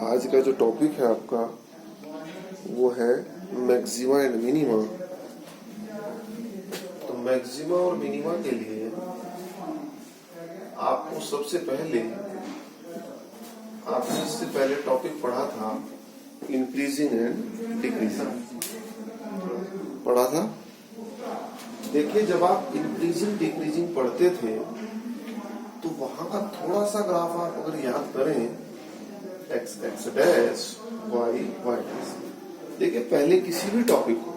आज का जो टॉपिक है आपका वो है मैक्सिमा एंड मिनिमा। तो मैक्सिमा और मिनिमा के लिए आपको सबसे पहले आपने इससे पहले टॉपिक पढ़ा था इंक्रीजिंग एंड डिक्रीजिंग पढ़ा था। देखिए, जब आप इंक्रीजिंग डिक्रीजिंग पढ़ते थे तो वहां का थोड़ा सा ग्राफ आप अगर याद करें, x x dash y y dash. देखिए, पहले किसी भी टॉपिक को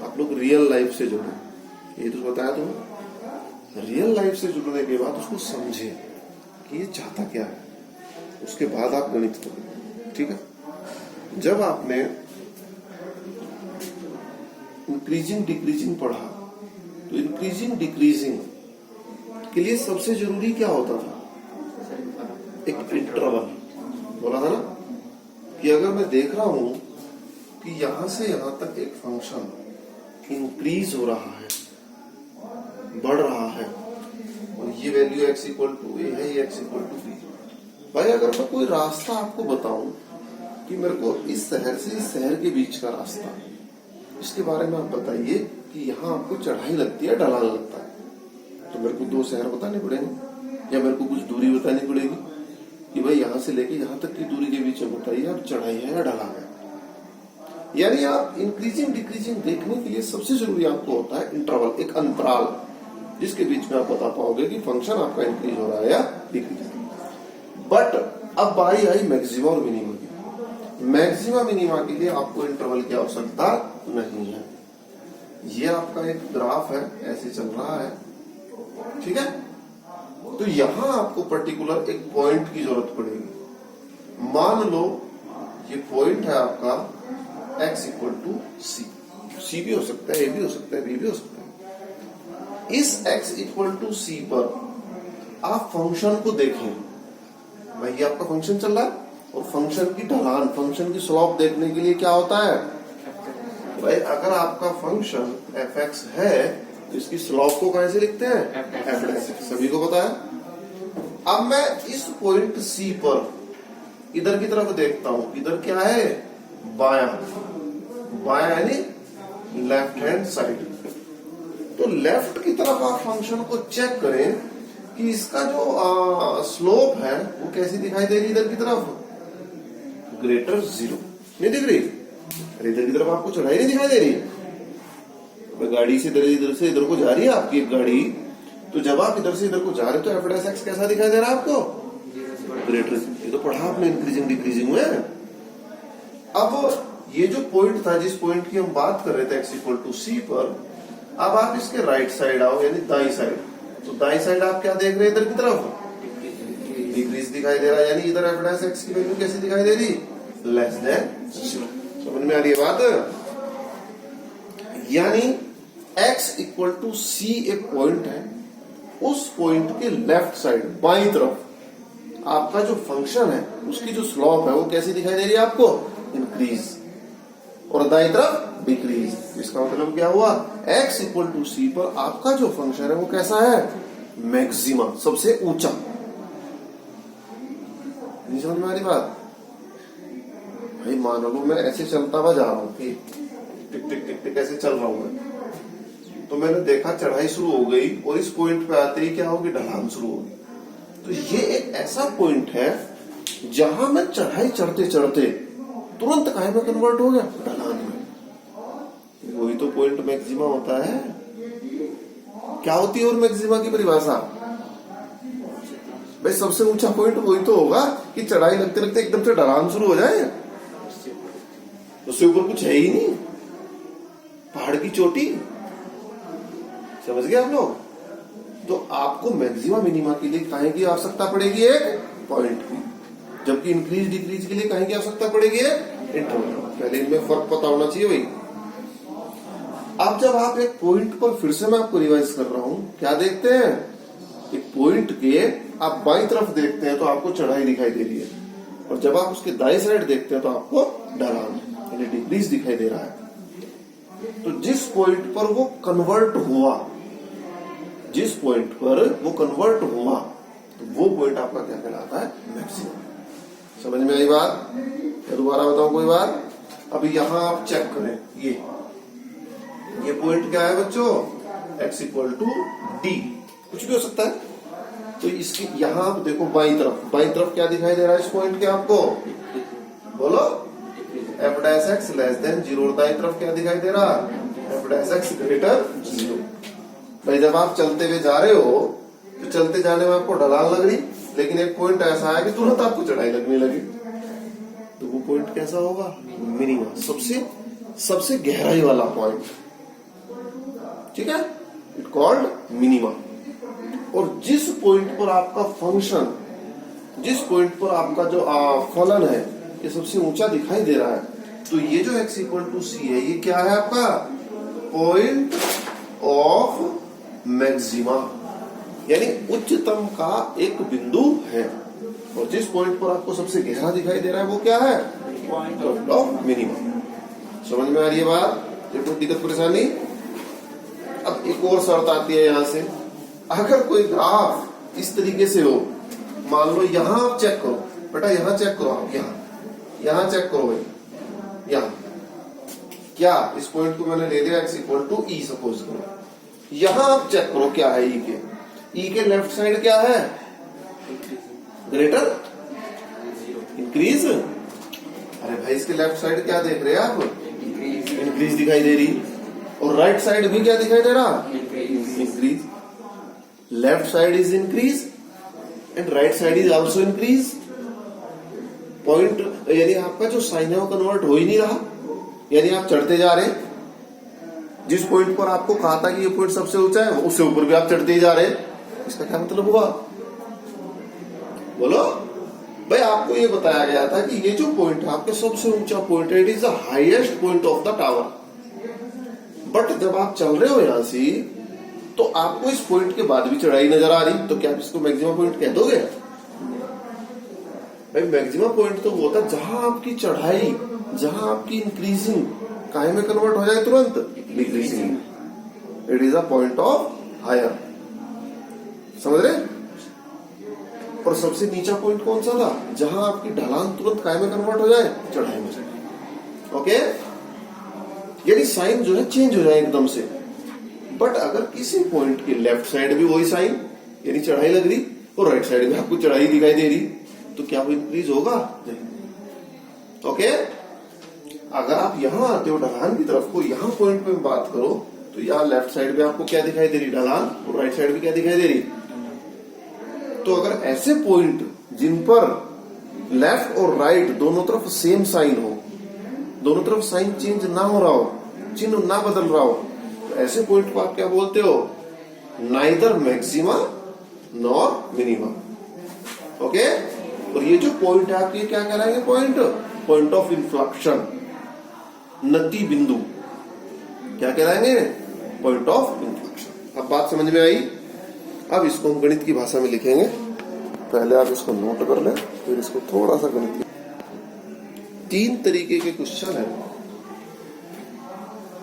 आप लोग रियल लाइफ से जुड़े, ये तो बताया तुम, रियल लाइफ से जुड़ने के बाद उसको समझे कि ये चाहता क्या है, उसके बाद आप गणित करें। ठीक है, जब आपने इंक्रीजिंग डिक्रीजिंग पढ़ा तो इंक्रीजिंग डिक्रीजिंग के लिए सबसे जरूरी क्या होता था? एक इंटरवल। बोला था ना कि अगर मैं देख रहा हूं कि यहां से यहां तक एक फंक्शन इंक्रीज हो रहा है, बढ़ रहा है, और ये वैल्यू x इक्वल टू ए है, ये x इक्वल टू बी। भाई, अगर मैं कोई रास्ता आपको बताऊं कि मेरे को इस शहर से इस शहर के बीच का रास्ता, इसके बारे में आप बताइए कि यहाँ आपको चढ़ाई लगती है, ढलान लगता है, तो मेरे को 2 शहर बताने पड़ेंगे या मेरे को कुछ दूरी बतानी पड़ेगी कि भाई यहाँ से लेके यहाँ तक की दूरी के बीच में बताइए आप चढ़ाई है या ढलान है। यानी आप इंक्रीजिंग डिक्रीजिंग देखने के लिए सबसे जरूरी आपको होता है इंटरवल, एक अंतराल, जिसके बीच में आप बता पाओगे कि फंक्शन आपका इंक्रीज हो रहा है या डिक्रीज। बट अब बारी आई मैक्सिमा और मिनिमा की। मैक्सिमा मिनिमा के लिए आपको इंटरवल की आवश्यकता नहीं है। ये आपका एक ग्राफ है, ऐसे चल रहा है, ठीक है। तो यहां आपको पर्टिकुलर एक पॉइंट की जरूरत पड़ेगी। मान लो ये पॉइंट है आपका x इक्वल टू सी। सी भी हो सकता है, ए भी हो सकता है, बी भी हो सकता है। इस x इक्वल टू सी पर आप फंक्शन को देखें। भाई, ये आपका फंक्शन चल रहा है और फंक्शन की ढलान, फंक्शन की स्लोप देखने के लिए क्या होता है? भाई, अगर आपका फंक्शन f(x) है तो इसकी स्लोप को कैसे लिखते हैं? f', सभी को पता है। अब मैं इस पॉइंट C पर इधर की तरफ देखता हूं, इधर क्या है? बायां, बायां यानी लेफ्ट हैंड साइड। तो लेफ्ट की तरफ आप फंक्शन को चेक करें कि इसका जो स्लोप है वो कैसी दिखाई दे रही है? इधर की तरफ ग्रेटर 0 नहीं दिख रही। इधर की तरफ आपको चढ़ाई नहीं दिखाई दे रही। गाड़ी से इधर इधर को जा रही है आपकी एक गाड़ी, तो जब आप इधर से इधर को जा रहे हो तो f(x) कैसा दिखाई दे रहा है आपको? ग्रेटर। ये तो पढ़ा आपने इंक्रीजिंग डिक्रीजिंग में। अब ये जो पॉइंट था, जिस पॉइंट की हम बात कर रहे थे x इक्वल टू सी पर, अब आप इसके राइट साइड आओ, यानी दाई साइड। तो दाई साइड आप क्या देख रहे हैं? इधर की तरफ डिक्रीज दिखाई दे रहा है, यानी इधर f(x) की वैल्यू कैसी दिखाई दे रही? Less than 0। समझ में आ रही है बात? यानी x इक्वल टू सी एक पॉइंट है, उस पॉइंट के लेफ्ट साइड बाईं तरफ आपका जो फंक्शन है उसकी जो स्लोप है वो कैसी दिखाई दे रही है आपको? इंक्रीज। और दाईं तरफ डिक्रीज। इसका मतलब क्या हुआ? x इक्वल टू सी पर आपका जो फंक्शन है वो कैसा है? मैक्सिमा, सबसे ऊंचा। नहीं समझ में आ रही बात? भाई, मान लो मैं ऐसे चलता हुआ जा रहा हूं, टिक टिक टिक टिक ऐसे चल रहा हूं मैं, तो मैंने देखा चढ़ाई शुरू हो गई और इस पॉइंट पे आते ही क्या होगी? ढलान शुरू होगी। तो ये एक ऐसा पॉइंट है जहां मैं चढ़ाई चढ़ते चढ़ते तुरंत काहे में कन्वर्ट हो गया? ढलान में। वही तो पॉइंट मैक्सिमा होता है। क्या होती है और मैक्सिमा की परिभाषा? भाई, सबसे ऊंचा पॉइंट वही तो होगा कि चढ़ाई लगते लगते एकदम से ढलान शुरू हो जाए, उससे ऊपर कुछ है ही नहीं, पहाड़ की चोटी। समझ गए आप लोग? तो आपको मैक्सिमा मिनिमा के लिए काहे की आवश्यकता पड़ेगी? एक पॉइंट की। जबकि इंक्रीज डिक्रीज के लिए काहे की आवश्यकता पड़ेगी? एक इंटरवल। पहले इनमें फर्क पता होना चाहिए भाई। अब जब आप एक पॉइंट पर, फिर से मैं आपको रिवाइज कर रहा हूं, क्या देखते हैं? एक पॉइंट के आप बाईं तरफ देखते हैं तो आपको चढ़ाई दिखाई दे रही है, और जब आप उसके दाईं साइड देखते हैं तो आपको ढलान यानी डिक्रीज दिखाई दे रहा है। तो जिस पॉइंट पर वो कन्वर्ट हुआ, जिस पॉइंट पर वो कन्वर्ट हुआ, तो वो पॉइंट आपका क्या कहलाता है? मैक्सिमम। समझ में आई बात? मैं दोबारा बताऊं कोई बात? अभी यहां आप चेक करें, ये पॉइंट क्या है बच्चों? x इक्वल टू डी, कुछ भी हो सकता है। तो इसकी यहां आप देखो बाईं तरफ क्या दिखाई दे रहा है इस पॉइंट के आपको? बोलो, F dash x less than zero. और दाईं तरफ क्या दिखाई दे रहा? F dash x greater zero. भाई जब आप चलते हुए जा रहे हो तो चलते जाने में आपको ढलान लग रही, लेकिन एक पॉइंट ऐसा है कि तुरंत आपको चढ़ाई लगने लगी, तो वो पॉइंट कैसा होगा? मिनिमम, सबसे गहराई वाला पॉइंट, ठीक है, इट कॉल्ड मिनिमम। और जिस पॉइंट पर आपका फंक्शन, जिस पॉइंट पर आपका जो फलन है ये सबसे ऊंचा दिखाई दे रहा है, तो ये जो x इक्वल टू सी है, ये क्या है आपका? पॉइंट ऑफ मैक्सिमा, यानी उच्चतम का एक बिंदु है। और जिस पॉइंट पर आपको सबसे गहरा दिखाई दे रहा है वो क्या है? Point of minimum. समझ में आ रही है बात? ये कोई दिक्कत परेशानी? अब एक और शर्त आती है यहां से, अगर कोई ग्राफ इस तरीके से हो, मान लो यहां आप चेक करो बेटा, यहां चेक करो आप, यहां चेक करो भाई, यहां क्या इस पॉइंट को मैंने ले लिया x equal to e suppose करो, यहां आप चेक करो क्या है ई के लेफ्ट साइड क्या है? Greater increase. अरे भाई इसके लेफ्ट साइड क्या देख रहे हैं आप? इंक्रीज दिखाई दे रही। और राइट साइड भी क्या दिखाई दे रहा? Increase. Left side is increase and right side is also increase. Point यानी आपका जो साइन है वो कन्वर्ट हो ही नहीं रहा, यानी आप चढ़ते जा रहे हैं। जिस पॉइंट पर आपको कहा था कि ये पॉइंट सबसे ऊंचा है, उससे ऊपर भी आप चढ़ते ही जा रहे हैं। इसका क्या मतलब हुआ? बोलो भाई, आपको ये बताया गया था कि ये जो पॉइंट है आपके सबसे ऊंचा पॉइंट है, it is the highest point of the tower. But जब आप चल रहे हो यहां से, तो आपको इस पॉइंट के बाद भी चढ़ाई नजर आ रही, तो क्या आप इसको मैक्सिमम पॉइंट कह दोगे? भाई मैक्सिमम पॉइंट तो वो होता है जहां आपकी चढ़ाई, जहां आपकी इंक्रीजिंग काहे में कन्वर्ट हो जाए तुरंत decreasing. It is a point of higher. समझ रहे? और सबसे नीचा पॉइंट कौन सा था? जहां आपकी ढलान तुरंत काहे में कन्वर्ट हो जाए? चढ़ाई में। ओके, यानी साइन जो है चेंज हो जाए एकदम से। बट अगर किसी पॉइंट की लेफ्ट साइड भी वही साइन, यानी चढ़ाई लग रही, और राइट साइड में आपको चढ़ाई दिखाई दे रही, तो क्या वो इंक्रीज होगा? नहीं। ओके, अगर आप यहां आते हो ढलान की तरफ को, यहां पॉइंट पे बात करो, तो यहां लेफ्ट साइड में आपको क्या दिखाई दे रही? ढलान। और राइट साइड में क्या दिखाई दे रही? तो अगर ऐसे पॉइंट जिन पर लेफ्ट और राइट दोनों तरफ सेम साइन हो, दोनों तरफ साइन चेंज ना हो रहा हो, चिन्ह ना बदल रहा हो, तो ऐसे पॉइंट को आप क्या बोलते हो? Neither maxima nor minima. Okay, और ये जो पॉइंट है आपके क्या कहलाएंगे? पॉइंट ऑफ इन्फ्लेक्शन, नति बिंदु। क्या कहलाएंगे? Point of inflection. अब बात समझ में आई? अब इसको हम गणित की भाषा में लिखेंगे। पहले आप इसको नोट कर लें, फिर इसको थोड़ा सा गणित। 3 तरीके के क्वेश्चन है।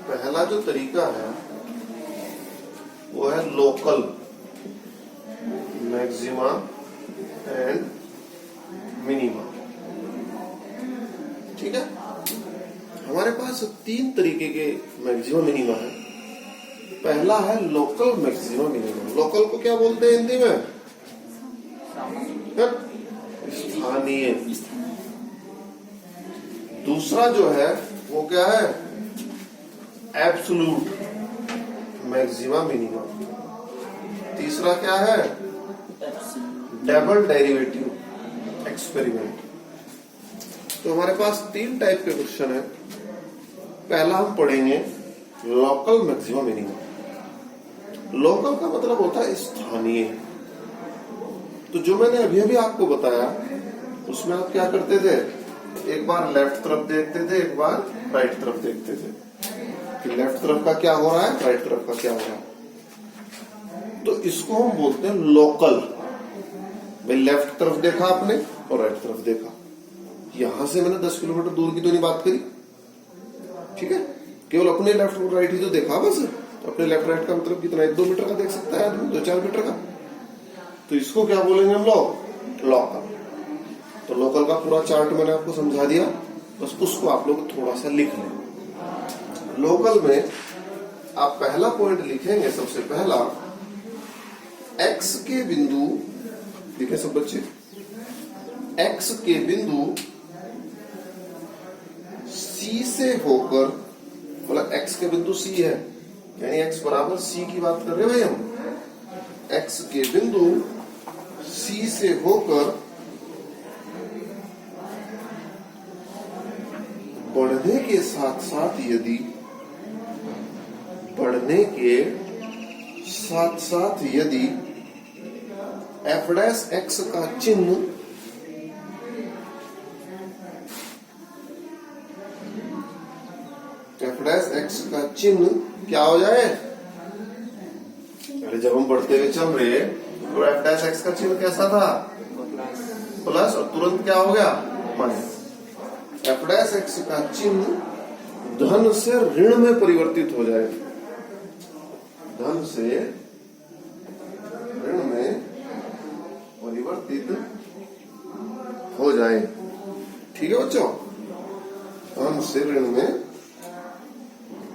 पहला जो तरीका है वो है लोकल मैक्सिमा एंड मिनिमा। ठीक है, हमारे पास 3 तरीके के मैक्सिमा मिनिमा है। पहला है लोकल मैक्सिमा मिनिमा। लोकल को क्या बोलते हैं हिंदी में? स्थानीय। दूसरा जो है वो क्या है? Absolute maxima minima. तीसरा क्या है? Double derivative experiment. तो हमारे पास 3 टाइप के क्वेश्चन है। पहला हम पढ़ेंगे लोकल मैक्सिमा मिनिमा। लोकल का मतलब होता है स्थानीय। तो जो मैंने अभी अभी आपको बताया, उसमें आप क्या करते थे? एक बार लेफ्ट तरफ देखते थे, एक बार राइट तरफ देखते थे कि लेफ्ट तरफ का क्या हो रहा है, राइट तरफ का क्या हो रहा है। तो इसको हम बोलते हैं लोकल। भाई लेफ्ट तरफ देखा आपने और राइट तरफ देखा। यहां से मैंने 10 किलोमीटर दूर की तो नहीं बात करी, ठीक है, केवल अपने लेफ्ट और राइट ही तो देखा बस। अपने लेफ्ट राइट का मतलब कितना? 1-2 मीटर का देख सकता है आदमी, 2-4 मीटर का। तो इसको क्या बोलेंगे हम लोग? लोकल। तो लोकल का पूरा चार्ट मैंने आपको समझा दिया, बस उसको आप लोग थोड़ा सा लिख लें। लोकल में आप पहला पॉइंट लिखेंगे, सबसे पहला x के बिंदु, देखें सब बच्चे, x के बिंदु C से होकर, मतलब x के बिंदु C है, यानी x बराबर C की बात कर रहे हैं भाई हम। x के बिंदु C से होकर बढ़ने के साथ साथ यदि, बढ़ने के साथ साथ यदि f डैश x का चिन्ह f डैश x का चिन्ह क्या हो जाए, अरे जब हम बढ़ते हुए चल रहे तो f डैश x का चिन्ह कैसा था, प्लस, और तुरंत क्या हो गया, माइनस। f डैश x का चिन्ह धन से ऋण में परिवर्तित हो जाए, धन से ऋण में परिवर्तित हो जाए। ठीक है बच्चों, धन से ऋण में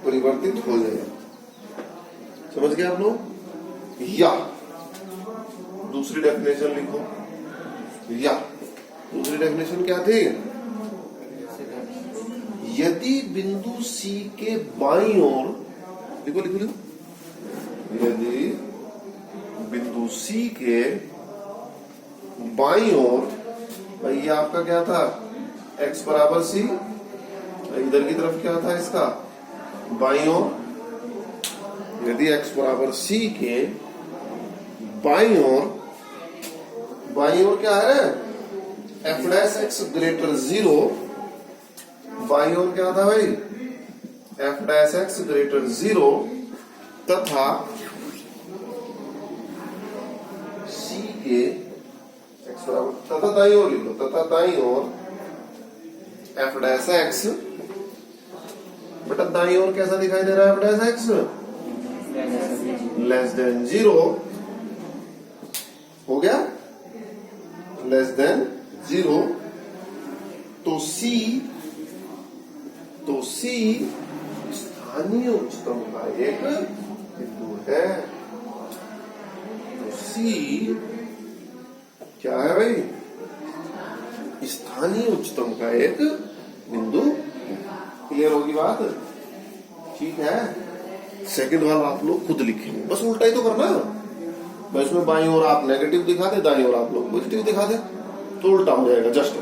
परिवर्तित हो जाए। समझ गए आप लोग। या दूसरी डेफिनेशन लिखो, या दूसरी डेफिनेशन क्या थी, यदि बिंदु C के बाईं ओर, लिखो लिखो लिखो, यदि बिंदु C के बाईं ओर, भाई ये आपका क्या था, x बराबर C, इधर की तरफ क्या था इसका, बाईं ओर, यदि x बराबर C के बाईं ओर, बाईं ओर क्या है, f डैश x ग्रेटर 0, बाईं ओर क्या था भाई, f डैश x ग्रेटर 0, तथा C के x बराबर, तथा दाईं ओर लिखो, तथा दाईं ओर f डैश x, बेटा दाईं ओर कैसा दिखाई दे रहा है, f dash x less than 0 हो गया, लेस देन 0, तो C स्थानीय उच्चतम का एक बिंदु है। तो C क्या है भाई, स्थानीय उच्चतम का एक बिंदु। क्लियर होगी बात, ठीक है। सेकंड वाला आप लोग खुद लिखेंगे, बस उल्टा ही तो करना, बस इसमें बाईं ओर आप नेगेटिव दिखा दे, दाईं ओर आप लोग पॉजिटिव दिखा दे, तो उल्टा हो जाएगा। जस्ट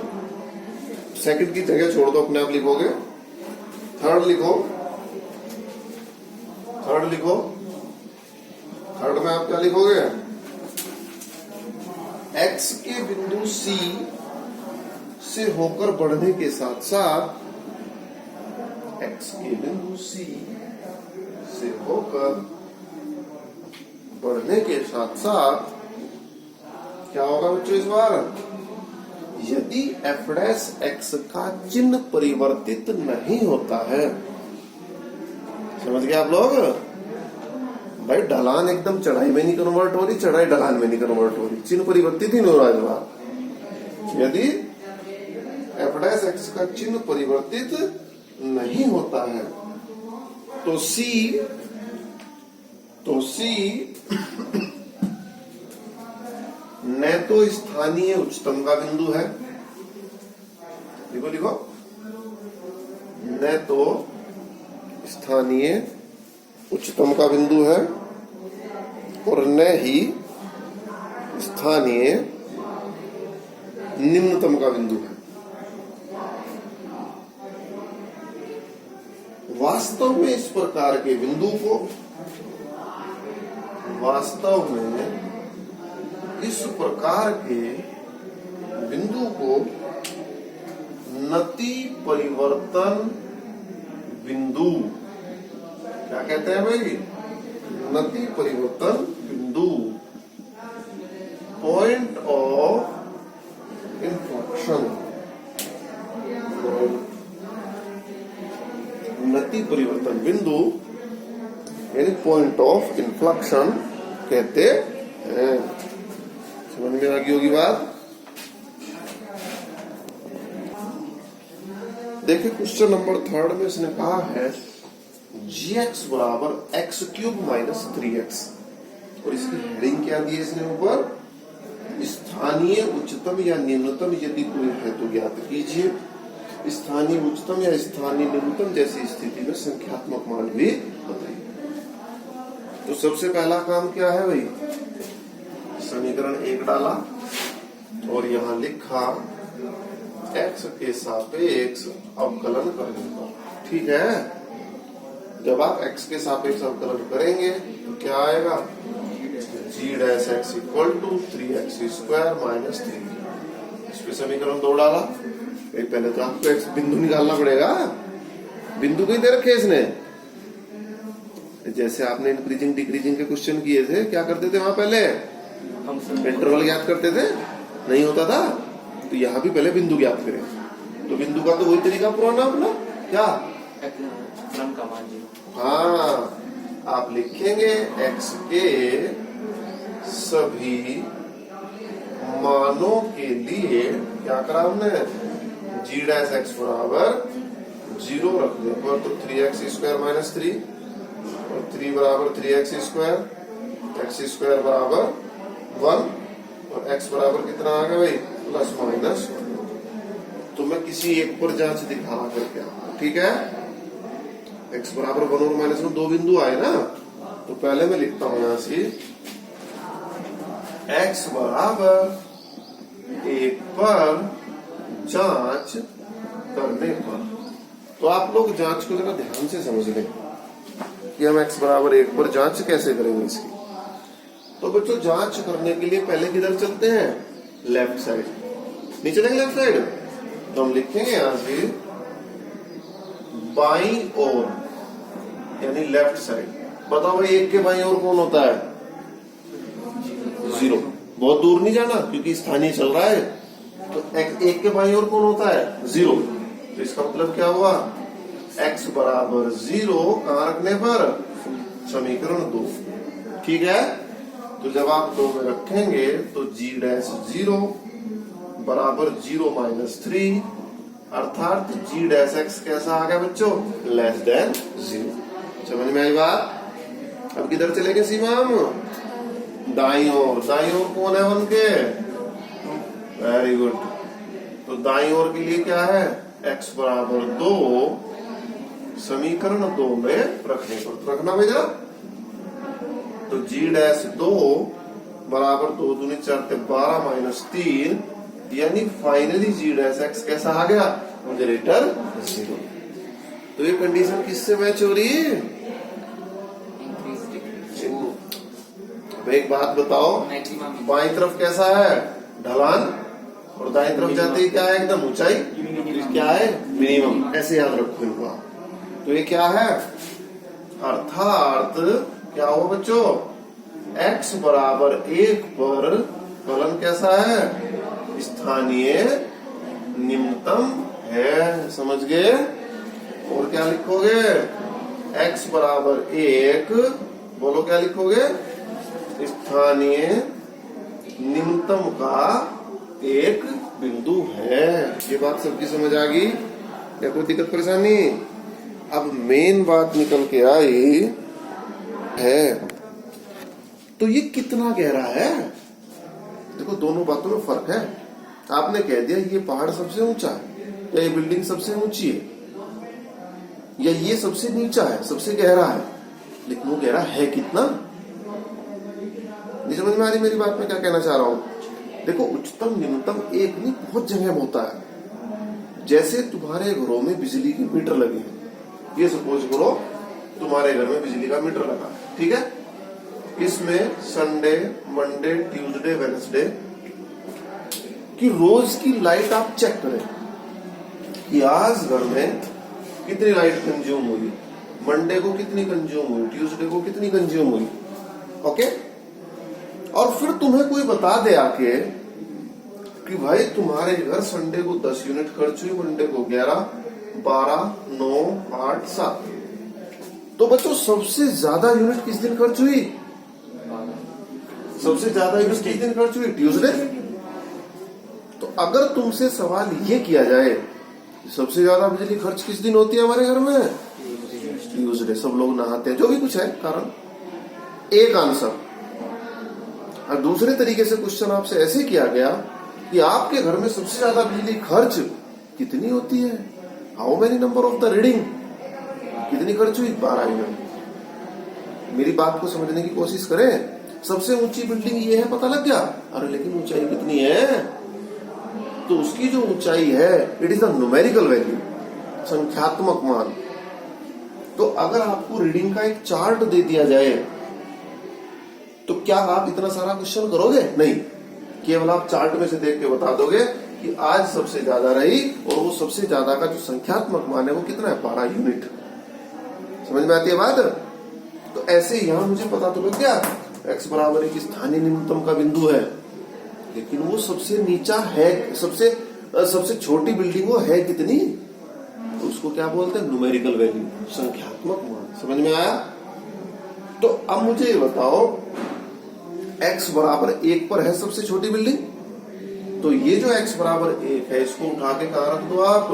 सेकंड की जगह छोड़ दो, अपने आप लिखोगे। थर्ड लिखो, थर्ड लिखो, थर्ड में आप क्या लिखोगे, x के बिंदु C से होकर बढ़ने के साथ साथ, x के बिंदु C से होकर बढ़ने के साथ साथ क्या होगा बच्चों इस बार, यदि f डैश x का चिन्ह परिवर्तित नहीं होता है। समझ गए आप लोग भाई, ढलान एकदम चढ़ाई में नहीं कन्वर्ट हो रही, चढ़ाई ढलान में नहीं कन्वर्ट हो रही, चिन्ह परिवर्तित ही नहीं हो रहा इस बार। यदि f डैश x का चिन्ह परिवर्तित नहीं होता है तो C न तो स्थानीय उच्चतम का बिंदु है, लिखो लिखो, न तो स्थानीय उच्चतम का बिंदु है और न ही स्थानीय निम्नतम का बिंदु है। वास्तव में इस प्रकार के बिंदु को, वास्तव में इस प्रकार के बिंदु को नति परिवर्तन बिंदु क्या कहते हैं भाई, नति परिवर्तन बिंदु, पॉइंट ऑफ इन्फ्लेक्शन, नति परिवर्तन बिंदु यानी पॉइंट ऑफ इन्फ्लेक्शन कहते हैं। समझ में आ गई होगी बात। देखिए क्वेश्चन नंबर 3 में इसने कहा है gx बराबर x³ माइनस 3x, और इसकी हेडिंग क्या दी है इसने ऊपर, स्थानीय उच्चतम या निम्नतम यदि कोई है तो ज्ञात कीजिए, स्थानीय उच्चतम या स्थानीय निम्नतम जैसी स्थिति में संख्यात्मक मान भी बताइए। तो सबसे पहला काम क्या है भाई, समीकरण 1 डाला और यहां लिखा x के सापेक्ष अवकलन करने का। ठीक है, जब आप x के सापेक्ष अवकलन करेंगे तो क्या आएगा, g dash x equal to 3x² minus 3। इस पे समीकरण 2 डाला। पहले तो आपको x बिंदु निकालना पड़ेगा, बिंदु कहीं दे रखे इसने। जैसे आपने इंक्रीजिंग डिक्रीजिंग के क्वेश्चन किए थे, क्या करते थे वहां पहले इंटरवल ज्ञात करते थे, नहीं होता था, तो यहाँ भी पहले बिंदु ज्ञात करें। तो बिंदु का तो वही तरीका पुराना अपना, क्या का मान 0। हाँ, आप लिखेंगे x के सभी मानों के लिए क्या करा हमने, g डैश x बराबर 0 रखने पर तो 3x² माइनस 3 और 3 बराबर 3x², x² बराबर 1 और x बराबर कितना आ गया भाई, प्लस माइनस। तो मैं किसी एक पर जांच दिखा करके आपको, ठीक है, x बराबर 1 और माइनस में 2 बिंदु आए ना, तो पहले मैं लिखता हूं यहां से x बराबर 1 पर जांच करने पर। तो आप लोग जांच को जरा ध्यान से समझ लें कि हम x बराबर 1 पर जांच कैसे करेंगे इसकी। तो बच्चों जांच करने के लिए पहले किधर चलते हैं, लेफ्ट साइड। नहीं चलेंगे लेफ्ट साइड, तो हम लिखेंगे यहां से बाईं ओर यानी लेफ्ट साइड। बताओ भाई 1 के बाईं ओर कौन होता है, 0। बहुत दूर नहीं जाना क्योंकि स्थानीय चल रहा है, तो 1 के बाईं ओर कौन होता है, 0। तो इसका मतलब क्या हुआ, x बराबर 0 कहां रखने पर, समीकरण 2। ठीक है, तो जब आप 2 में रखेंगे तो g डैश 0 बराबर 0 माइनस 3, अर्थात g डैश x कैसा आ गया बच्चों, लेस देन 0। समझ में आई बात। अब किधर चलेंगे सीमा हम, दाईं ओर। दाईं ओर कौन है 1 के, वेरी गुड। तो दाईं ओर के लिए क्या है, x बराबर 2 समीकरण 2 में रखने पर, तो रखना भाई जरा। तो g डैश 2 बराबर 2 दूनी 4 12 माइनस 3, यानी फाइनली g डैश x कैसा आ गया, ग्रेटर 0। तो ये कंडीशन किससे मैच हो रही है, एक बात बताओ, बाईं तरफ कैसा है, ढलान, और दाईं तरफ जाते ही क्या है, एकदम ऊंचाई, क्या है, मिनिमम। ऐसे याद रखो इनको। तो ये क्या है, अर्थात क्या हुआ बच्चों, x बराबर 1 पर फलन कैसा है, स्थानीय निम्नतम है। समझ गए। और क्या लिखोगे, x बराबर 1, बोलो क्या लिखोगे, स्थानीय निम्नतम का एक बिंदु है। ये बात सबकी समझ आ गई, या कोई दिक्कत परेशानी। अब मेन बात निकल के आई है, तो ये कितना गहरा है। देखो दोनों बातों में फर्क है। आपने कह दिया ये पहाड़ सबसे ऊंचा है, या ये बिल्डिंग सबसे ऊंची है, या ये सबसे नीचा है, सबसे गहरा है, लेकिन वो गहरा है कितना। नहीं समझ में आ रही मेरी बात, में क्या कहना चाह रहा हूं। देखो उच्चतम निम्नतम एक नहीं, बहुत जगह होता है। जैसे तुम्हारे घरों में बिजली के मीटर लगे हैं, ये सपोज करो तुम्हारे घर में बिजली का मीटर लगा, ठीक है। इसमें संडे, मंडे, ट्यूसडे, वेडनेसडे की रोज की लाइट आप चेक करें कि आज घर में कितनी लाइट कंज्यूम हुई, मंडे को कितनी कंज्यूम हुई, ट्यूसडे को कितनी कंज्यूम हुई, ओके। और फिर तुम्हें कोई बता दे आके कि भाई तुम्हारे घर संडे को 10 यूनिट खर्च हुई, मंडे को 11, 12, 9, 8, 7। तो बच्चों सबसे ज्यादा यूनिट किस दिन खर्च हुई, सबसे ज्यादा यूनिट किस दिन खर्च हुई, ट्यूसडे। तो अगर तुमसे सवाल ये किया जाए सबसे ज्यादा बिजली खर्च किस दिन होती है हमारे घर में? ट्यूसडे। सब लोग नहाते हैं, जो भी कुछ है कारण। एक आंसर। और दूसरे तरीके से क्वेश्चन आपसे ऐसे किया गया कि आपके घर में सबसे ज्यादा बिजली खर्च कितनी होती है? How many number of the reading? कितनी खर्च हुई? 12 यूनिट। मेरी बात को समझने की कोशिश करें। सबसे ऊंची बिल्डिंग ये है, पता लग गया। अरे लेकिन ऊंचाई कितनी है? तो उसकी जो ऊंचाई है, it is the numerical value, संख्यात्मक मान। तो अगर आपको रीडिंग का एक चार्ट दे दिया जाए तो क्या आप इतना सारा क्वेश्चन करोगे? नहीं। केवल आप चार्ट में से देख के बता दोगे कि आज सबसे ज्यादा रही, और वो सबसे ज्यादा का जो संख्यात्मक मान है वो कितना है? 12 यूनिट। समझ में आती है बात? तो ऐसे यहां मुझे पता तो लग गया x बराबर एक स्थानीय न्यूनतम का बिंदु है, लेकिन वो सबसे नीचा है, सबसे छोटी बिल्डिंग वो है कितनी? तो उसको क्या बोलते हैं? न्यूमेरिकल वैल्यू, संख्यात्मक मान। समझ में आया? तो अब मुझे ये बताओ, x बराबर 1 पर है सबसे छोटी बिल्डिंग, तो ये जो x बराबर 1 है इसको उठा के कहां रख दो आप?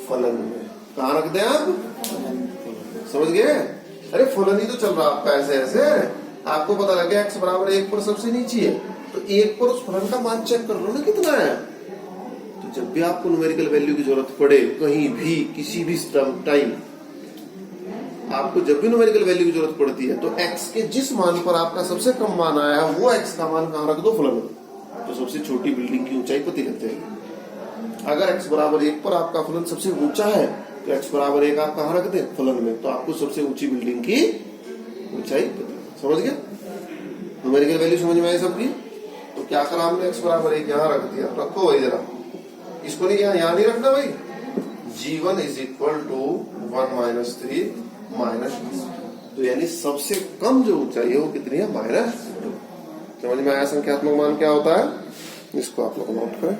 फलन में। कहां रख दें आप? समझ गए? अरे फलन ही तो चल रहा आपका ऐसे ऐसे। आपको पता लग गया x बराबर 1 पर सबसे नीचे है, तो 1 पर उस फलन का मान चेक कर लो ना कितना है। तो जब भी आपको न्यूमेरिकल वैल्यू की जरूरत पड़े, कहीं भी किसी भी टाइम आपको जब भी न्यूमेरिकल वैल्यू की जरूरत पड़ती है, तो x के जिस मान पर आपका सबसे कम मान आया है वो x का मान कहां रख दो? फलन में। तो सबसे छोटी बिल्डिंग की ऊंचाई पता लग जाएगी। अगर x बराबर 1 पर आपका फलन सबसे ऊंचा है तो x बराबर 1 आप कहां रख दें? फलन में। तो आपको सबसे ऊंची बिल्डिंग की ऊंचाई पता। समझ गया? न्यूमेरिकल वैल्यू समझ में आई सबकी? तो क्या करा हमने? x बराबर 1 यहां रख दिया। रखो भाई जरा, इसको नहीं यहां नहीं रखना भाई। g1 is equal to 1 minus 3 minus 2। तो यानी सबसे कम जो ऊंचाई है वो कितनी है? -2। समझ में आया संख्यात्मक मान क्या होता है? इसको आप लोग नोट करें।